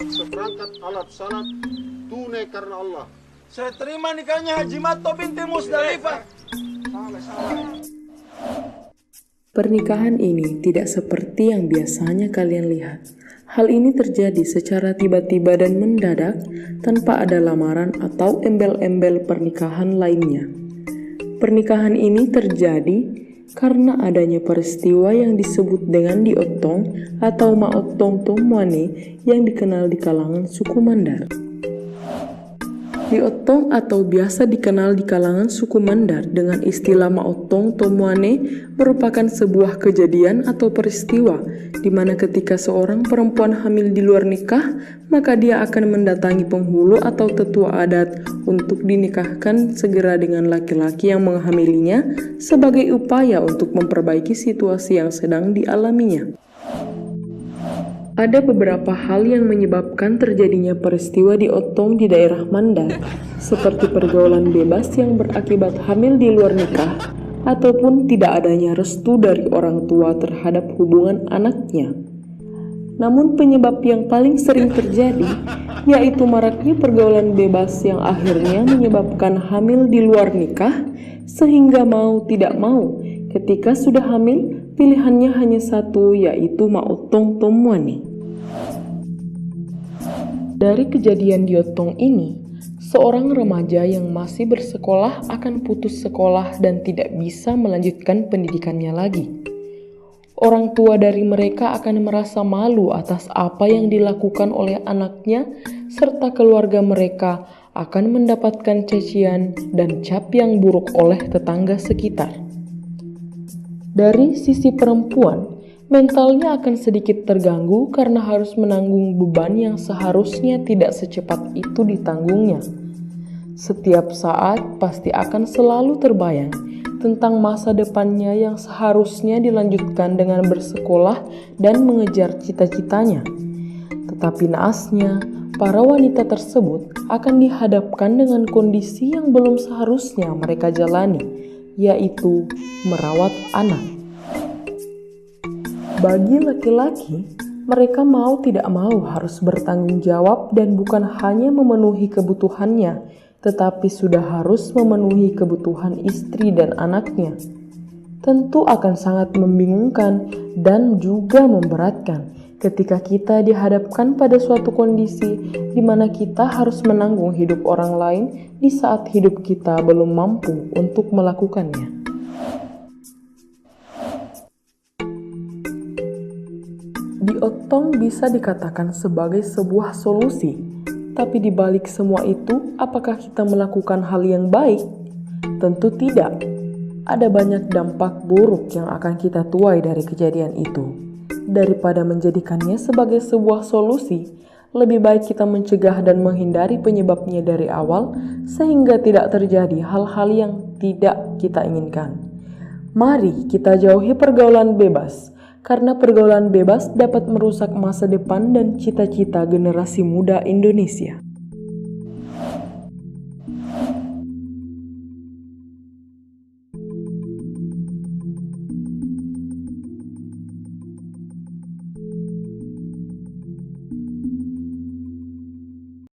Seperangkat alat salat tunai karena Allah. Saya terima nikahnya Haji Mato binti Musdalifah. Pernikahan ini tidak seperti yang biasanya kalian lihat. Hal ini terjadi secara tiba-tiba dan mendadak tanpa ada lamaran atau embel-embel pernikahan lainnya. Pernikahan ini terjadi karena adanya peristiwa yang disebut dengan diotong atau maotong tomuane yang dikenal di kalangan suku Mandar. Diotong atau biasa dikenal di kalangan suku Mandar dengan istilah maotong tomuane merupakan sebuah kejadian atau peristiwa di mana ketika seorang perempuan hamil di luar nikah, maka dia akan mendatangi penghulu atau tetua adat untuk dinikahkan segera dengan laki-laki yang menghamilinya sebagai upaya untuk memperbaiki situasi yang sedang dialaminya. Ada beberapa hal yang menyebabkan terjadinya peristiwa diotong di daerah Mandar, seperti pergaulan bebas yang berakibat hamil di luar nikah, ataupun tidak adanya restu dari orang tua terhadap hubungan anaknya. Namun penyebab yang paling sering terjadi, yaitu maraknya pergaulan bebas yang akhirnya menyebabkan hamil di luar nikah, sehingga mau tidak mau, ketika sudah hamil, pilihannya hanya satu, yaitu maotong tomuane. Dari kejadian diotong ini, seorang remaja yang masih bersekolah akan putus sekolah dan tidak bisa melanjutkan pendidikannya lagi. Orang tua dari mereka akan merasa malu atas apa yang dilakukan oleh anaknya, serta keluarga mereka akan mendapatkan cacian dan cap yang buruk oleh tetangga sekitar. Dari sisi perempuan, mentalnya akan sedikit terganggu karena harus menanggung beban yang seharusnya tidak secepat itu ditanggungnya. Setiap saat pasti akan selalu terbayang tentang masa depannya yang seharusnya dilanjutkan dengan bersekolah dan mengejar cita-citanya. Tetapi naasnya, para wanita tersebut akan dihadapkan dengan kondisi yang belum seharusnya mereka jalani, yaitu merawat anak. Bagi laki-laki, mereka mau tidak mau harus bertanggung jawab dan bukan hanya memenuhi kebutuhannya, tetapi sudah harus memenuhi kebutuhan istri dan anaknya. Tentu akan sangat membingungkan dan juga memberatkan ketika kita dihadapkan pada suatu kondisi di mana kita harus menanggung hidup orang lain di saat hidup kita belum mampu untuk melakukannya. Diotong bisa dikatakan sebagai sebuah solusi, tapi di balik semua itu, apakah kita melakukan hal yang baik? Tentu tidak. Ada banyak dampak buruk yang akan kita tuai dari kejadian itu. Daripada menjadikannya sebagai sebuah solusi, lebih baik kita mencegah dan menghindari penyebabnya dari awal, sehingga tidak terjadi hal-hal yang tidak kita inginkan. Mari kita jauhi pergaulan bebas, karena pergaulan bebas dapat merusak masa depan dan cita-cita generasi muda Indonesia.